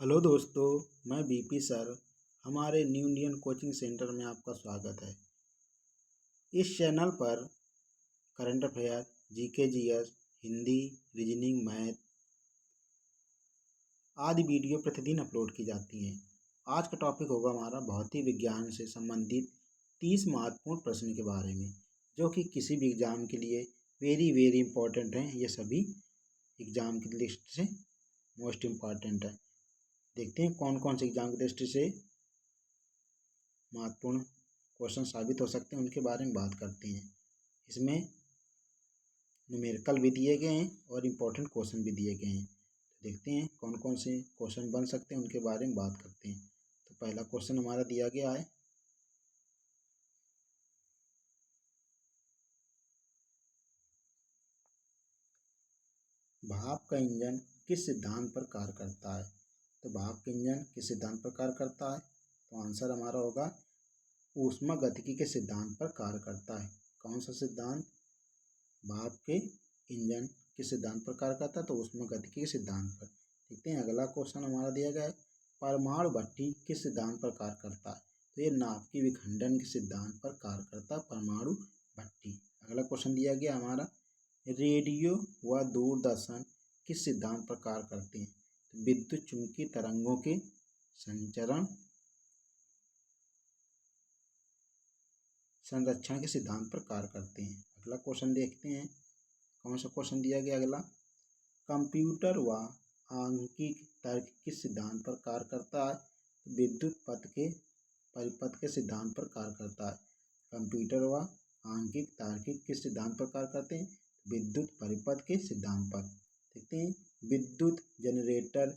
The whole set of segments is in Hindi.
हेलो दोस्तों, मैं बीपी सर। हमारे न्यू इंडियन कोचिंग सेंटर में आपका स्वागत है। इस चैनल पर current affair, GK GS, Hindi, reasoning, math आदि वीडियो प्रतिदिन अपलोड की जाती हैं। आज का टॉपिक होगा हमारा भौतिक विज्ञान से संबंधित 30 महत्वपूर्ण प्रश्न के बारे में, जो कि किसी भी एग्जाम के लिए वेरी वेरी इंपॉर्टेंट हैं। ये सभी एग्जाम की लिस्ट से मोस्ट इम्पॉर्टेंट है। देखते हैं कौन कौन से एग्जाम की दृष्टि से महत्वपूर्ण क्वेश्चन साबित हो सकते हैं, उनके बारे में बात करते हैं। इसमें न्यूमेरिकल भी दिए गए हैं और इम्पोर्टेंट क्वेश्चन भी दिए गए हैं। तो देखते हैं कौन कौन से क्वेश्चन बन सकते हैं, उनके बारे में बात करते हैं। तो पहला क्वेश्चन हमारा दिया गया है, भाप का इंजन किस सिद्धांत पर कार्य करता है। तो भाप का इंजन किस सिद्धांत पर कार्य करता है? तो आंसर हमारा होगा ऊष्मागतिकी के सिद्धांत पर कार्य करता है। कौन सा सिद्धांत? भाप के इंजन किस सिद्धांत पर कार्य करता है? तो ऊष्मागतिकी के सिद्धांत पर। देखते हैं अगला क्वेश्चन हमारा दिया गया है, परमाणु भट्ठी किस सिद्धांत पर कार्य करता है? तो ये नाभिकीय विखंडन के सिद्धांत पर कार्य करता है परमाणु भट्ठी। अगला क्वेश्चन दिया गया हमारा, रेडियो व दूरदर्शन किस सिद्धांत पर कार्य करते हैं? तो विद्युत चुंबकीय तरंगों के संचरण संरक्षण के सिद्धांत पर कार्य करते हैं। अगला क्वेश्चन देखते हैं, कौन सा क्वेश्चन दिया गया अगला, कंप्यूटर व आंकिक तर्क किस सिद्धांत पर कार्य करता है? विद्युत पथ के परिपथ के सिद्धांत पर कार्य करता है। कंप्यूटर व आंकिक तार्किक किस सिद्धांत पर कार्य करते हैं? विद्युत परिपथ के सिद्धांत पर। देखते हैं विद्युत जनरेटर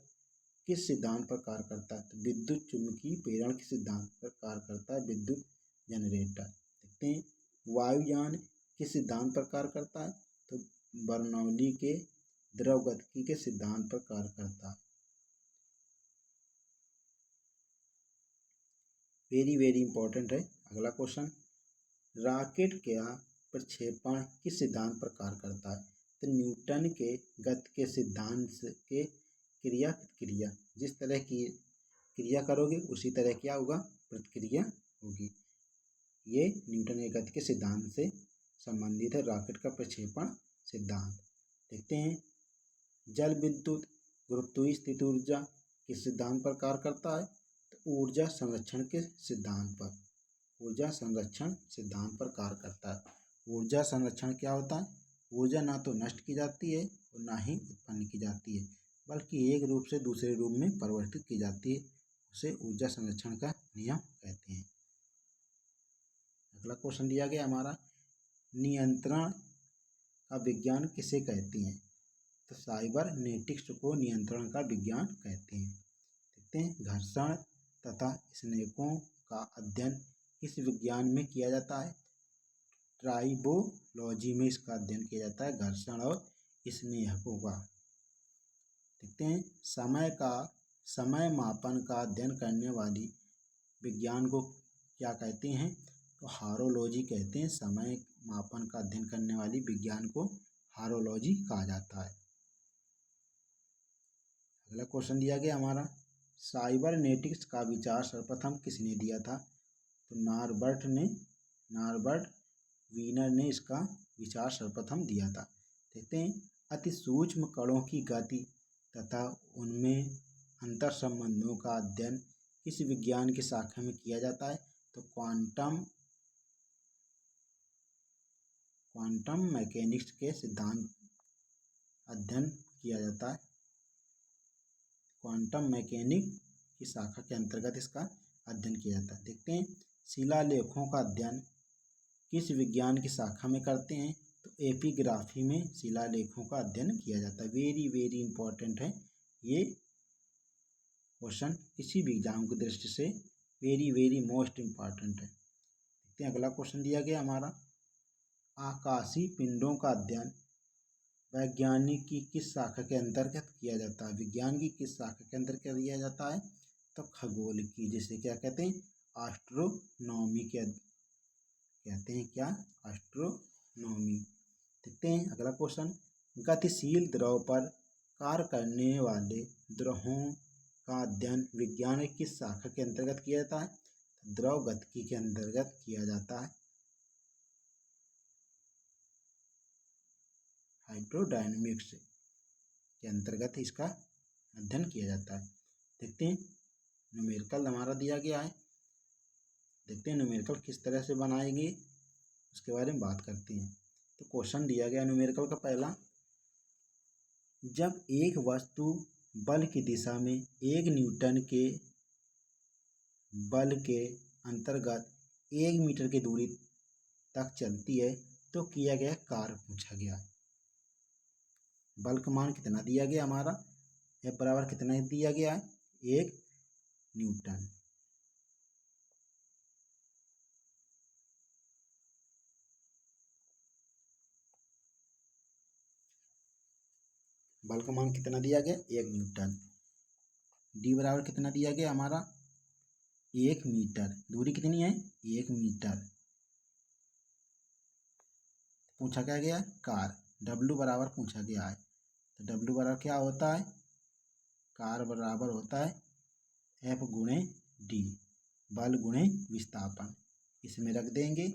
किस सिद्धांत पर कार्य करता है? तो विद्युत चुम्बकीय प्रेरण के सिद्धांत पर कार्य करता है विद्युत जनरेटर। देखते हैं वायुयान किस सिद्धांत पर कार्य करता है? तो बर्नौली के द्रवगतिकी के सिद्धांत पर कार्य करता है। वेरी वेरी इंपॉर्टेंट है। अगला क्वेश्चन, रॉकेट का प्रक्षेपण किस सिद्धांत पर कार्य करता है? तो न्यूटन के गति के सिद्धांत के क्रिया प्रतिक्रिया, जिस तरह की क्रिया करोगे उसी तरह क्या होगा? प्रतिक्रिया होगी। ये न्यूटन के गति के सिद्धांत से संबंधित है, रॉकेट का प्रक्षेपण सिद्धांत। देखते हैं जल विद्युत गुरुत्वीय स्थिति ऊर्जा किस सिद्धांत पर कार्य करता है? तो ऊर्जा संरक्षण के सिद्धांत पर। ऊर्जा संरक्षण सिद्धांत पर कार्य करता है। ऊर्जा संरक्षण क्या होता है? ऊर्जा ना तो नष्ट की जाती है और ना ही उत्पन्न की जाती है, बल्कि एक रूप से दूसरे रूप में परिवर्तित की जाती है। उसे ऊर्जा संरक्षण का नियम कहते हैं। अगला क्वेश्चन दिया गया हमारा, नियंत्रण का विज्ञान किसे कहते हैं? तो साइबरनेटिक्स को नियंत्रण का विज्ञान कहते हैं। देखते हैं घर्षण तथा स्नेकों का अध्ययन किस विज्ञान में किया जाता है? ट्राइबोलॉजी में इसका अध्ययन किया जाता है, घर्षण और स्नेहकों का। देखते हैं समय मापन का अध्ययन करने वाली विज्ञान को क्या कहते हैं? तो हारोलॉजी कहते हैं। समय मापन का अध्ययन करने वाली विज्ञान को हारोलॉजी कहा जाता है। अगला क्वेश्चन दिया गया हमारा, साइबरनेटिक्स का विचार सर्वप्रथम किसने दिया था? तो नॉर्बर्ट वीनर ने इसका विचार सर्वप्रथम दिया था। देखते हैं अति सूक्ष्म कणों की गति तथा उनमें अंतर संबंधों का अध्ययन किस विज्ञान की शाखा में किया जाता है? तो क्वांटम मैकेनिक्स के सिद्धांत अध्ययन किया जाता है। क्वांटम मैकेनिक्स की शाखा के अंतर्गत इसका अध्ययन किया जाता है। देखते हैं शिलालेखों का अध्ययन किस विज्ञान की शाखा में करते हैं? तो एपिग्राफी में शिलालेखों का अध्ययन किया जाता है। वेरी वेरी इंपॉर्टेंट है ये क्वेश्चन, किसी भी एग्जाम की दृष्टि से वेरी वेरी मोस्ट इम्पॉर्टेंट है। देखते हैं अगला क्वेश्चन दिया गया हमारा, आकाशीय पिंडों का अध्ययन वैज्ञानिक की किस शाखा के अंतर्गत किया जाता है? विज्ञान की किस शाखा के अंतर्गत किया जाता है? तो खगोल की, जिसे क्या कहते हैं? एस्ट्रोनॉमी के कहते हैं। क्या? एस्ट्रोनॉमी। देखते हैं अगला क्वेश्चन, गतिशील द्रव पर कार्य करने वाले द्रवों का अध्ययन विज्ञान की किस शाखा के अंतर्गत किया जाता है? द्रव गतिकी के अंतर्गत किया जाता है। हाइड्रोडायनेमिक्स के अंतर्गत इसका अध्ययन किया जाता है। देखते हैं न्यूमेरिकल हमारा दिया गया है। देखते हैं न्यूमेरिकल किस तरह से बनाएंगे, उसके बारे में बात करते हैं। तो क्वेश्चन दिया गया न्यूमेरिकल का पहला, जब एक वस्तु बल की दिशा में 1 न्यूटन के बल के अंतर्गत 1 मीटर की दूरी तक चलती है तो किया गया कार्य पूछा गया। बल का मान कितना दिया गया हमारा, F बराबर कितना दिया गया है, 1 न्यूटन। बल का मान कितना दिया गया, 1 न्यूटन। D बराबर कितना दिया गया हमारा, 1 मीटर। दूरी कितनी है, 1 मीटर। पूछा क्या गया, कार। W बराबर पूछा गया है, तो W बराबर क्या होता है, कार बराबर होता है F गुणे D, बल गुणे विस्थापन। इसमें रख देंगे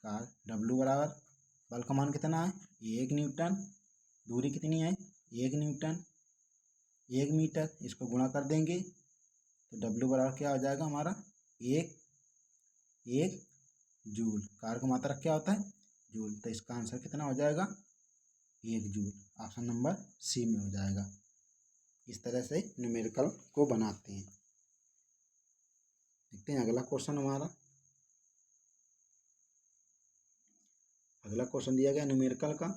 कार। W बराबर बल का मान कितना है, 1 न्यूटन। दूरी कितनी है, 1 न्यूटन। 1 मीटर, इसको गुणा कर देंगे तो W बराबर क्या हो जाएगा हमारा, 1 जूल। कार का मात्रक क्या होता है, जूल। तो इसका आंसर कितना हो जाएगा, 1 जूल। ऑप्शन नंबर सी में हो जाएगा। इस तरह से न्यूमेरिकल को बनाते हैं। देखते हैं अगला क्वेश्चन हमारा। अगला क्वेश्चन दिया गया न्यूमेरिकल का।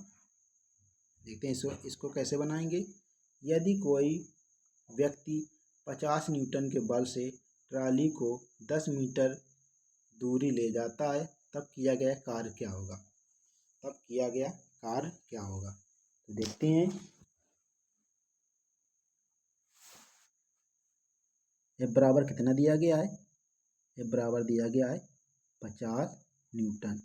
देखते हैं इसको कैसे बनाएंगे। यदि कोई व्यक्ति 50 न्यूटन के बल से ट्राली को 10 मीटर दूरी ले जाता है तब किया गया कार्य क्या होगा, तब किया गया कार्य क्या होगा। तो देखते हैं F बराबर कितना दिया गया है, F बराबर दिया गया है 50 न्यूटन।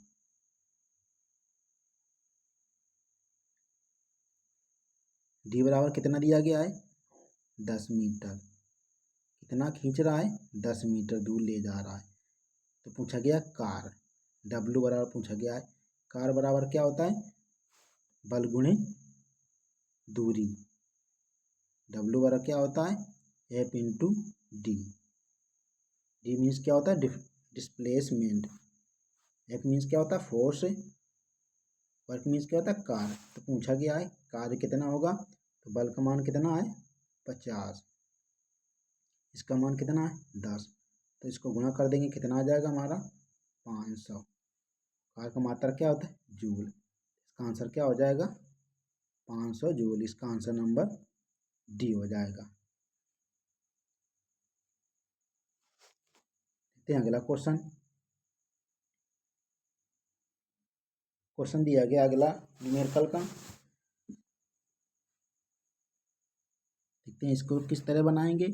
D बराबर कितना दिया गया है, 10 मीटर। कितना खींच रहा है, 10 मीटर दूर ले जा रहा है। तो पूछा गया कार। W बराबर पूछा गया है, कार बराबर क्या होता है, बल गुणे दूरी। W बराबर क्या होता है, F into D। D means क्या होता है, डिस्प्लेसमेंट। F मीन्स क्या होता है, फोर्स। वर्क मीन्स क्या होता है, कार। तो पूछा गया है कार्य कितना होगा, तो बल का मान कितना है, 50। इसका मान कितना है, 10। तो इसको गुणा कर देंगे, कितना आ जाएगा हमारा, 500। कार का मात्रा क्या होता है, जूल। इसका आंसर क्या हो जाएगा, 500 जूल। इसका आंसर नंबर डी हो जाएगा। देखते हैं अगला क्वेश्चन। क्वेश्चन दिया गया अगला न्यूमेरिकल का। देखते हैं इसको किस तरह बनाएंगे।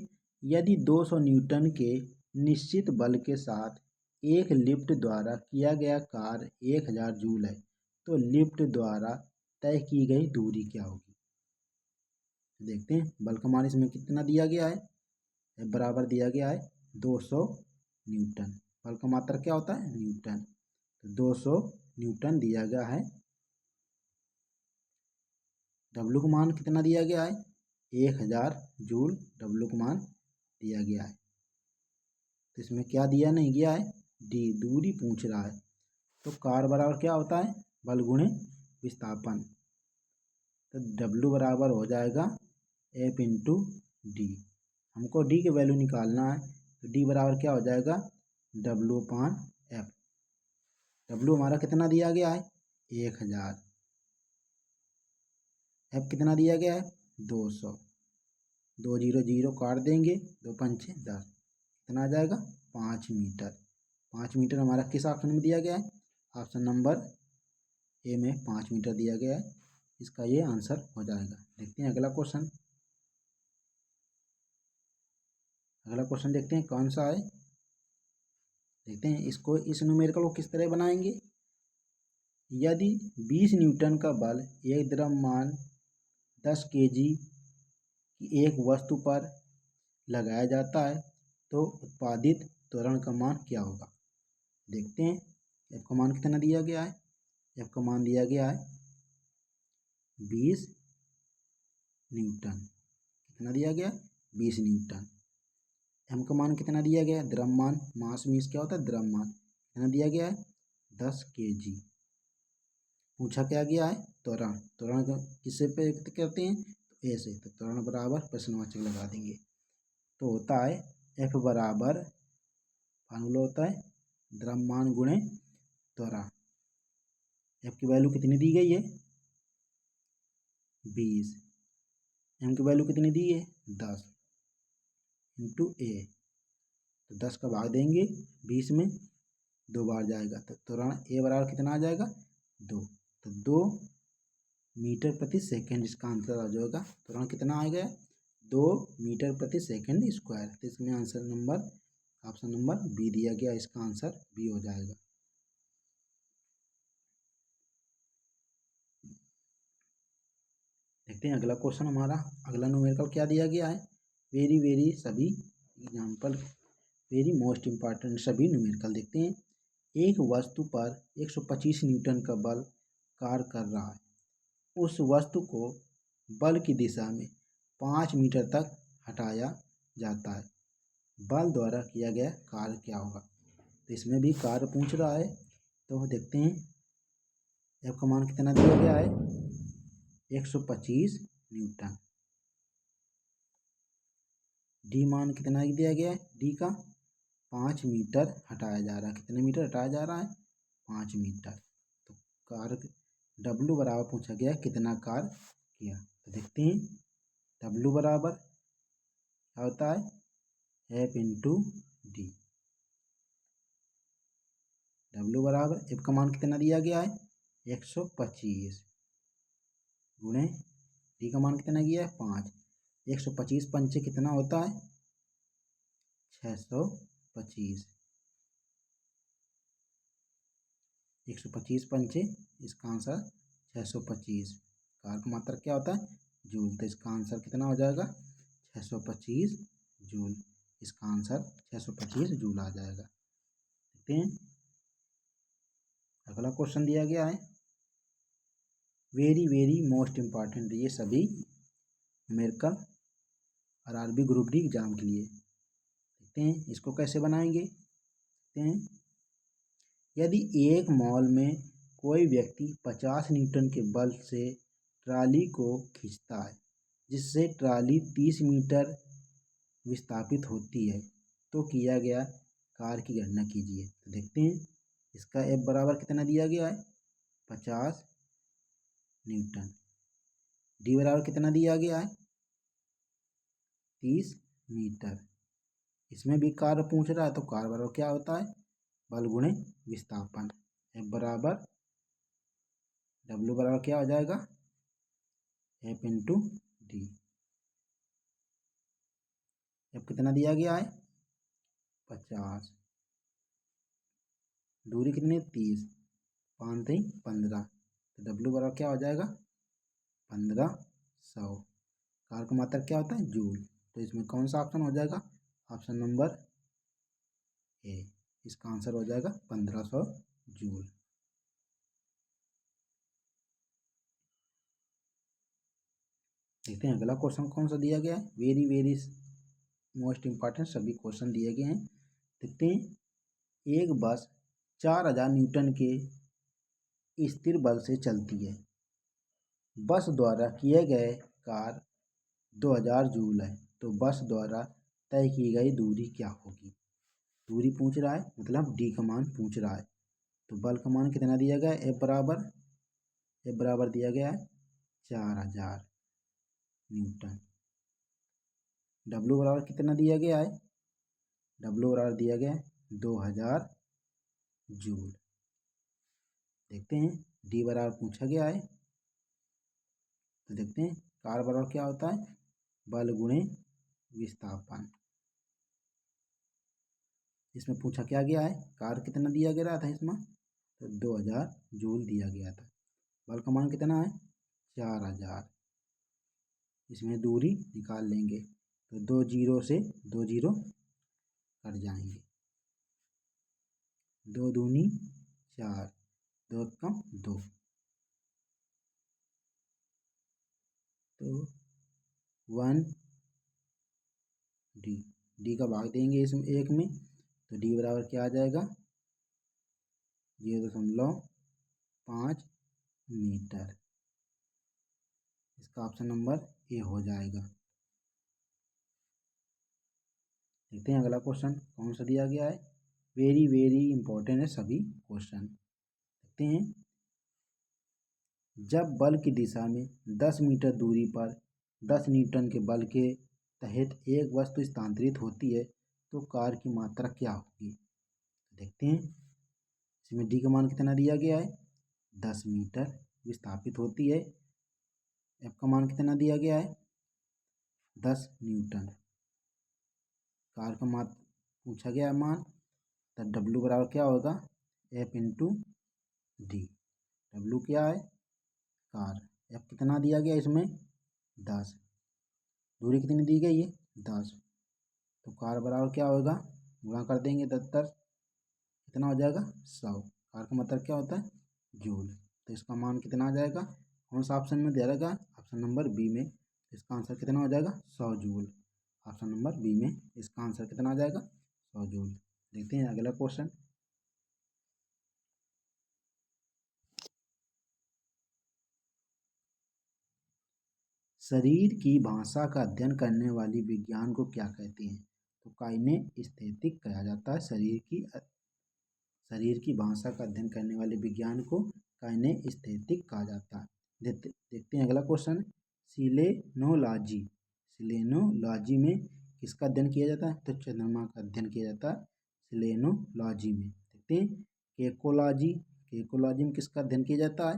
यदि 200 न्यूटन के निश्चित बल के साथ एक लिफ्ट द्वारा किया गया कार्य 1000 जूल है तो लिफ्ट द्वारा तय की गई दूरी क्या होगी। देखते हैं बल का मान इसमें कितना दिया गया है, बराबर दिया गया है 200 न्यूटन। बल का मात्रा क्या होता है, न्यूटन। तो 200 न्यूटन दिया गया है। W का मान कितना दिया गया है, 1000 जूल W का मान दिया गया है। तो इसमें क्या दिया नहीं गया है, D, दूरी पूछ रहा है। तो कार बराबर क्या होता है, बल गुणे विस्थापन। तो W बराबर हो जाएगा F इंटू डी। हमको D की वैल्यू निकालना है तो D बराबर क्या हो जाएगा, W अपान F। W हमारा कितना दिया गया है, 1000। F कितना दिया गया है, 200। 2 0 0 काट देंगे, 2 पंचे 10। कितना आ जाएगा, 5 मीटर। 5 मीटर हमारा किस ऑप्शन में दिया गया है, ऑप्शन नंबर ए में 5 मीटर दिया गया है। इसका ये आंसर हो जाएगा। देखते हैं अगला क्वेश्चन। अगला क्वेश्चन देखते हैं कौन सा है। देखते हैं इसको, इस न्यूमेरिकल को किस तरह बनाएंगे। यदि 20 न्यूटन का बल एक द्रव्यमान 10 kg की एक वस्तु पर लगाया जाता है तो उत्पादित त्वरण का मान क्या होगा। देखते हैं एफ का मान कितना दिया गया है। एफ का मान दिया गया है 20 न्यूटन। कितना दिया गया है 20 न्यूटन। एम का मान कितना दिया गया है, द्रव्यमान, मास मीन्स क्या होता है द्रव्यमान, कितना दिया गया है 10 kg। पूछा क्या गया है त्वरण, त्वरण किससे व्यक्त करते हैं तो ए से, तो त्वरण बराबर प्रश्नवाचक लगा देंगे। तो होता है एफ बराबर, फार्मूला होता है द्रव्यमान गुणे त्वरण। एफ की वैल्यू कितनी दी गई है 20, एम की वैल्यू कितनी दी है 10 इंटू ए, तो 10 का भाग देंगे 20 में, 2 बार जाएगा तो त्वरण ए बराबर कितना आ जाएगा 2, तो 2 मीटर प्रति सेकंड इसका आंसर आ जाएगा। त्वरण कितना आ गया 2 मीटर प्रति सेकंड स्क्वायर। तो इसमें answer number option number B दिया गया, इसका आंसर बी हो जाएगा। देखते हैं अगला क्वेश्चन हमारा, अगला न्यूमेरिकल क्या दिया गया है। वेरी वेरी सभी एग्जाम्पल, वेरी मोस्ट इम्पॉर्टेंट सभी न्यूमेरिकल देखते हैं। एक वस्तु पर 125 न्यूटन का बल कार्य कर रहा है। उस वस्तु को बल की दिशा में 5 मीटर तक हटाया जाता है। बल द्वारा किया गया कार्य क्या होगा। तो इसमें भी कार्य पूछ रहा है, तो देखते हैं एफ का मान कितना दिया गया है 125 न्यूटन। डी मान कितना दिया गया है, डी का 5 मीटर हटाया जा रहा है। कितने मीटर हटाया जा रहा है 5 मीटर। तो कार्य डब्लू बराबर पूछा गया कितना कार्य किया। तो देखते हैं डब्लू बराबर क्या होता है एफ इंटू डी। डब्लू बराबर एफ का मान कितना दिया गया है 125 गुणे डी का मान कितना दिया है 5। 125 पंचे कितना होता है 625। 125 पंचे इसका आंसर 625। कार का मात्रक क्या होता है जूल, तो इसका आंसर कितना हो जाएगा 625 जूल। इसका आंसर 625 जूल आ जाएगा। देखते हैं अगला क्वेश्चन दिया गया है, वेरी वेरी मोस्ट इम्पॉर्टेंट, ये सभी न्यूमेरिकल और आरबी ग्रुप डी एग्जाम के लिए। देखते हैं इसको कैसे बनाएंगे। देखते हैं यदि एक मॉल में कोई व्यक्ति 50 न्यूटन के बल से ट्राली को खींचता है जिससे ट्राली 30 मीटर विस्थापित होती है, तो किया गया कार्य की गणना कीजिए। तो देखते हैं इसका एफ बराबर कितना दिया गया है 50 न्यूटन। डी बराबर कितना दिया गया है 30 मीटर। इसमें भी कार्य पूछ रहा है, तो कार्य बराबर क्या होता है बल गुणे विस्थापन। एफ बराबर डब्ल्यू बराबर क्या हो जाएगा एफ इंटू डी। एफ कितना दिया गया है 50, दूरी कितनी 30, 5 3 15, तो डब्ल्यू बराबर क्या हो जाएगा 1500। कार का मात्रक क्या होता है जूल, तो इसमें कौन सा ऑप्शन हो जाएगा ऑप्शन नंबर ए। इसका आंसर हो जाएगा 1500 जूल। देखते हैं अगला क्वेश्चन कौन सा दिया गया है, वेरी वेरी मोस्ट इम्पॉर्टेंट सभी क्वेश्चन दिए गए हैं। देखते हैं एक बस 4000 न्यूटन के स्थिर बल से चलती है। बस द्वारा किए गए कार्य 2000 जूल है, तो बस द्वारा तय की गई दूरी क्या होगी। दूरी पूछ रहा है, मतलब डी का मान पूछ रहा है। तो बल का मान कितना दिया गया है एफ बराबर दिया गया है 4000 न्यूटन। डब्ल्यू बराबर कितना दिया गया है डब्ल्यू बराबर दिया गया है 2000 जूल। देखते हैं डी बराबर पूछा गया है, तो देखते हैं कार बराबर क्या होता है बल गुणे विस्थापन। इसमें पूछा क्या गया है कार कितना दिया गया था इसमें, तो 2000 जूल दिया गया था। बल का मान कितना है 4000, इसमें दूरी निकाल लेंगे तो 2 जीरो से 2 जीरो कट जाएंगे। 2 दूनी 4, 2 कम 2, तो 1 डी का भाग देंगे इसमें 1 में, तो डी बराबर क्या आ जाएगा 0.5 मीटर। इसका ऑप्शन नंबर ए हो जाएगा। देखते हैं अगला क्वेश्चन कौन सा दिया गया है। वेरी वेरी इंपॉर्टेंट है सभी क्वेश्चन। देखते हैं, जब बल की दिशा में 10 मीटर दूरी पर 10 न्यूटन के बल के तहत एक वस्तु स्थानांतरित होती है तो कार्य की मात्रा क्या होगी। देखते हैं, इसमें डी का मान कितना दिया गया है 10 मीटर विस्थापित होती है। एफ का मान कितना दिया गया है 10 न्यूटन। कार का मान पूछा गया है मान, तब डब्ल्यू बराबर क्या होगा एफ इंटू डी। डब्ल्यू क्या है कार, एफ कितना दिया गया इसमें 10, दूरी कितनी दी गई है 10, तो कार बराबर क्या होगा गुणा कर देंगे 10 कितना हो जाएगा 100। कार का मतलब क्या होता है जूल। तो इसका मान कितना आ जाएगा, कौन सा ऑप्शन में दे रहेगा ऑप्शन नंबर बी में। इसका आंसर कितना हो जाएगा 100 जूल। ऑप्शन नंबर बी में इसका आंसर कितना आ जाएगा 100 जूल। देखते हैं अगला क्वेश्चन। शरीर की भाषा का अध्ययन करने वाली विज्ञान को क्या कहते हैं। तो काइनेस्थेटिक कहा जाता है शरीर की भाषा का अध्ययन करने वाले विज्ञान को काइनेस्थेटिक कहा जाता है। देखते हैं अगला क्वेश्चन। सिलेनोलॉजी, सिलेनोलॉजी में किसका अध्ययन किया जाता है तो चंद्रमा का अध्ययन किया जाता है सिलेनोलॉजी में। देखते हैं केकोलॉजी, केकोलॉजी में किसका अध्ययन किया जाता है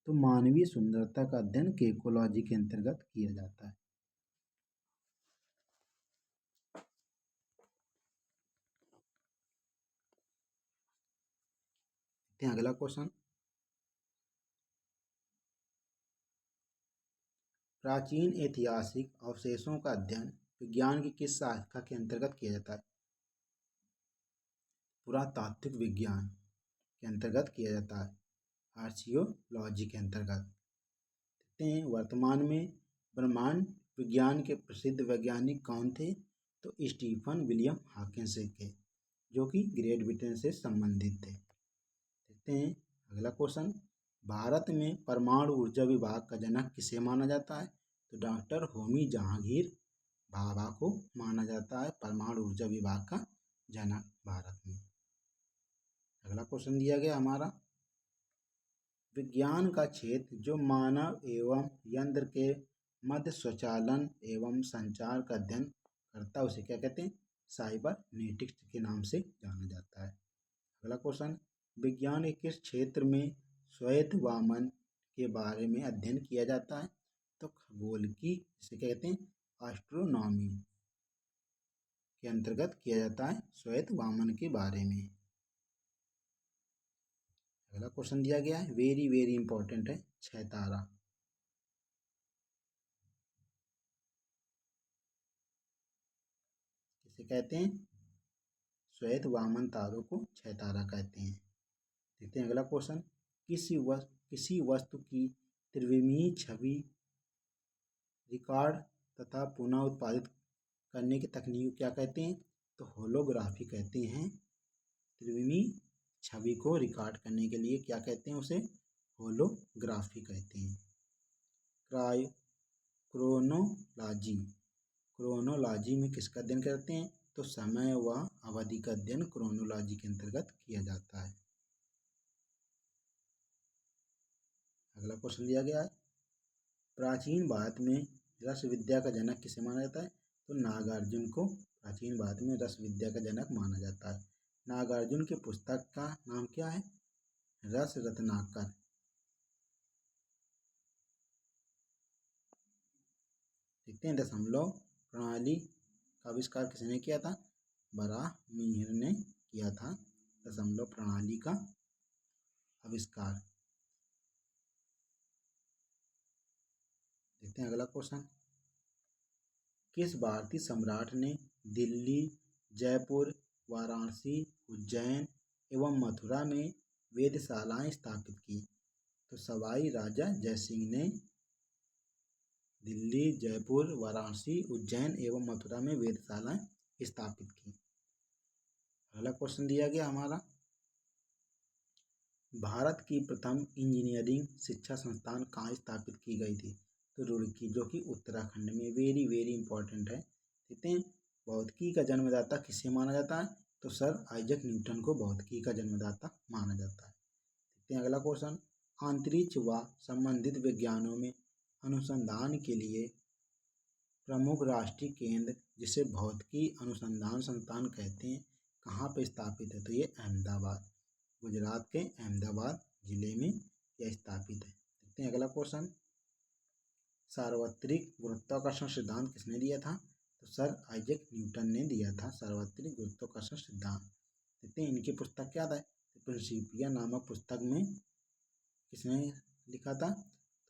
तो मानवीय सुंदरता का अध्ययन केकोलॉजी के अंतर्गत किया जाता है। देखते हैं अगला क्वेश्चन। प्राचीन ऐतिहासिक अवशेषों का अध्ययन विज्ञान की किस शाखा के अंतर्गत किया जाता है। पुरातात्विक विज्ञान के अंतर्गत किया जाता है, आर्चियोलॉजी के अंतर्गत। देखते हैं वर्तमान में ब्रह्मांड विज्ञान के प्रसिद्ध वैज्ञानिक कौन थे तो स्टीफन विलियम हॉकिंस के, जो कि ग्रेट ब्रिटेन से संबंधित थे। देखते हैं अगला क्वेश्चन। भारत में परमाणु ऊर्जा विभाग का जनक किसे माना जाता है तो डॉक्टर होमी जहांगीर भाभा को माना जाता है परमाणु ऊर्जा विभाग का जनक भारत में। अगला क्वेश्चन दिया गया हमारा, विज्ञान का क्षेत्र जो मानव एवं यंत्र के मध्य स्वचालन एवं संचार का अध्ययन करता है उसे क्या कहते हैं साइबरनेटिक्स के नाम से जाना जाता है। अगला क्वेश्चन, विज्ञान के किस क्षेत्र में श्वेत वामन के बारे में अध्ययन किया जाता है तो खगोल की, जिसे कहते हैं एस्ट्रोनॉमी के अंतर्गत किया जाता है श्वेत वामन के बारे में। अगला क्वेश्चन दिया गया है वेरी वेरी इंपॉर्टेंट है, छह तारा। किसे कहते हैं श्वेत वामन तारों को छह तारा कहते हैं। देखते हैं अगला क्वेश्चन, किसी वस्तु की त्रिविमीय छवि रिकॉर्ड तथा पुनः उत्पादित करने की तकनीक को क्या कहते हैं तो होलोग्राफी कहते हैं। त्रिविमीय छवि को रिकॉर्ड करने के लिए क्या कहते हैं उसे होलोग्राफी कहते हैं। क्रोनोलॉजी, क्रोनोलॉजी में किसका अध्ययन करते हैं तो समय व अवधि का अध्ययन क्रोनोलॉजी के अंतर्गत किया जाता है। अगला क्वेश्चन दिया गया है, प्राचीन भारत में रस विद्या का जनक किसे माना जाता है तो नागार्जुन को प्राचीन भारत में रस विद्या का जनक माना जाता है। नागार्जुन की पुस्तक का नाम क्या है रस रत्नाकर। देखते हैं दशमलव प्रणाली का आविष्कार किसने किया था बराहमीर ने किया था दशमलव प्रणाली का आविष्कार। देखते हैं अगला क्वेश्चन, किस भारतीय सम्राट ने दिल्ली, जयपुर, वाराणसी, उज्जैन एवं मथुरा में वेधशालाएं स्थापित की? तो सवाई राजा जयसिंह ने दिल्ली, जयपुर, वाराणसी, उज्जैन एवं मथुरा में वेधशालाएं स्थापित की। अगला क्वेश्चन दिया गया हमारा, भारत की प्रथम इंजीनियरिंग शिक्षा संस्थान कहाँ स्थापित की गई थी? तो रुड़की, जो कि उत्तराखंड में। वेरी वेरी इंपॉर्टेंट है। देखते हैं, भौतिकी का जन्मदाता किसे माना जाता है? तो सर आइजक न्यूटन को भौतिकी का जन्मदाता माना जाता है। देखते हैं अगला क्वेश्चन, अंतरिक्ष व संबंधित विज्ञानों में अनुसंधान के लिए प्रमुख राष्ट्रीय केंद्र, जिसे भौतिकी अनुसंधान संस्थान कहते हैं, कहाँ पर स्थापित है? तो ये अहमदाबाद, गुजरात के अहमदाबाद जिले में यह स्थापित है। देखते हैं अगला क्वेश्चन, सार्वत्रिक गुरुत्वाकर्षण सिद्धांत किसने दिया था? तो सर आइजक न्यूटन ने दिया था सार्वत्रिक गुरुत्वाकर्षण सिद्धांत। देखते हैं इनकी पुस्तक क्या था? प्रिंसिपिया नामक पुस्तक में किसने लिखा था?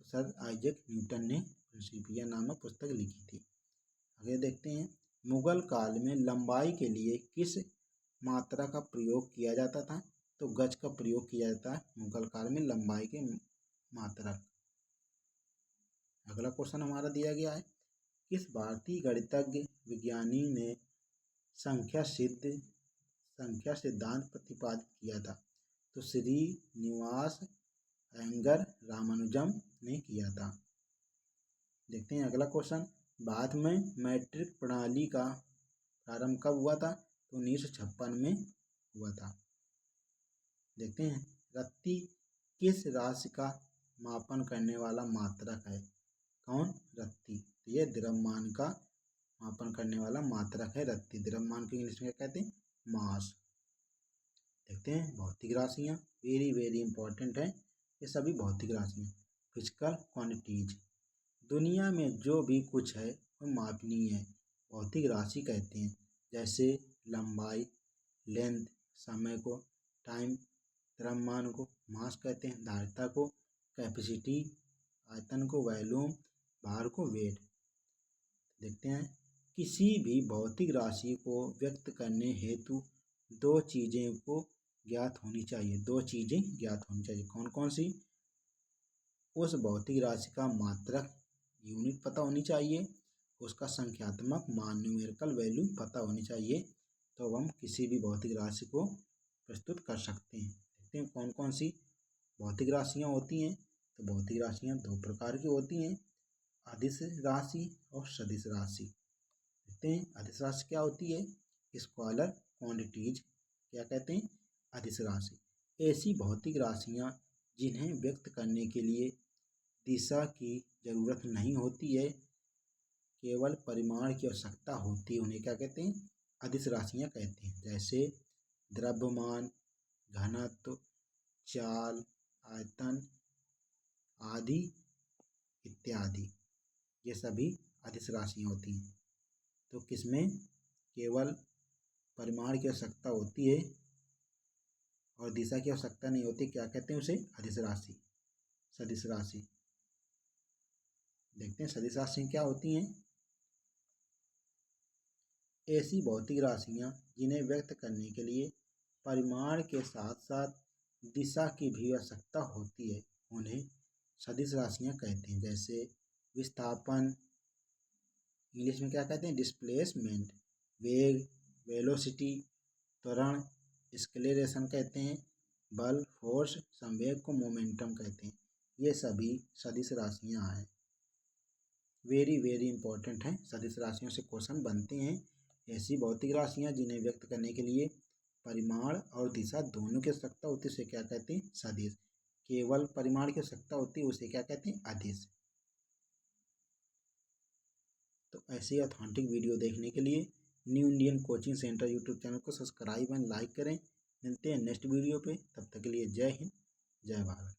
तो सर आइजक न्यूटन ने प्रिंसिपिया नामक पुस्तक लिखी थी। आगे देखते हैं, मुगल काल में लंबाई के लिए किस मात्रा का प्रयोग किया जाता था? तो गज का प्रयोग किया जाता है मुगल काल में लंबाई के मात्रक। अगला क्वेश्चन हमारा दिया गया है, किस भारतीय गणितज्ञ विज्ञानी ने संख्या सिद्धांत प्रतिपादित किया था? तो श्रीनिवास अयंगर रामानुजम ने किया था। देखते हैं अगला क्वेश्चन, भारत में मैट्रिक प्रणाली का प्रारंभ कब हुआ था? तो 1956 में हुआ था। देखते हैं, रत्ती किस राशि का मापन करने वाला मात्रक है? कौन? रत्ती। ये द्रव्यमान का मापन करने वाला मात्रक है रत्ती। द्रव्यमान को इंग्लिश में क्या कहते हैं? मास। देखते हैं भौतिक राशियाँ, वेरी वेरी इंपॉर्टेंट है ये सभी भौतिक राशियाँ। फिजिकल क्वांटिटीज, दुनिया में जो भी कुछ है वह मापनीय है, भौतिक राशि कहते हैं। जैसे लंबाई, लेंथ, समय को टाइम, द्रव्यमान को मास कहते हैं, धारिता को कैपेसिटी, आयतन को वॉल्यूम, भार को वेट। देखते हैं, किसी भी भौतिक राशि को व्यक्त करने हेतु दो चीज़ें को ज्ञात होनी चाहिए। दो चीज़ें ज्ञात होनी चाहिए। कौन कौन सी? उस भौतिक राशि का मात्रक यूनिट पता होनी चाहिए, उसका संख्यात्मक मान न्यूमेरिकल वैल्यू पता होनी चाहिए, तो हम किसी भी भौतिक राशि को प्रस्तुत कर सकते हैं। देखते हैं कौन कौन सी भौतिक राशियाँ होती हैं। तो भौतिक राशियाँ दो प्रकार की होती हैं, अदिश राशि और सदिश राशि। देखते हैं अदिश राशि क्या होती है? स्केलर क्वांटिटीज क्या कहते हैं? अदिश राशि। ऐसी भौतिक राशियाँ जिन्हें व्यक्त करने के लिए दिशा की जरूरत नहीं होती है, केवल परिमाण की आवश्यकता होती है, उन्हें क्या कहते हैं? अदिश राशियाँ कहते हैं। जैसे द्रव्यमान, घनत्व, चाल, आयतन आदि इत्यादि, ये सभी अदिश राशियाँ होती हैं। तो किसमें केवल परिमाण की आवश्यकता होती है और दिशा की आवश्यकता नहीं होती, क्या कहते हैं उसे? अदिश राशि, सदिश राशि। देखते हैं सदिश राशियाँ क्या होती हैं। ऐसी भौतिक राशियाँ जिन्हें व्यक्त करने के लिए परिमाण के साथ साथ दिशा की भी आवश्यकता होती है, उन्हें सदिश राशियाँ कहते हैं। जैसे विस्थापन, इंग्लिश में क्या कहते हैं? डिस्प्लेसमेंट, वेग, वेलोसिटी, त्वरण, एक्सेलरेशन कहते हैं, बल, फोर्स, संवेग को मोमेंटम कहते हैं। ये सभी सदिश राशियाँ हैं। वेरी वेरी इंपॉर्टेंट है, सदिश राशियों से क्वेश्चन बनते हैं। ऐसी भौतिक राशियाँ जिन्हें व्यक्त करने के लिए परिमाण और दिशा दोनों की आवश्यकता होती है, उसे क्या कहते हैं? सदिश। केवल परिमाण की आवश्यकता होती है, उसे क्या कहते हैं? अदिश। तो ऐसे ऑथेंटिक वीडियो देखने के लिए new Indian coaching centre YouTube channel को सब्सक्राइब एंड लाइक करें। मिलते हैं नेक्स्ट वीडियो पे, तब तक के लिए जय हिंद, जय भारत।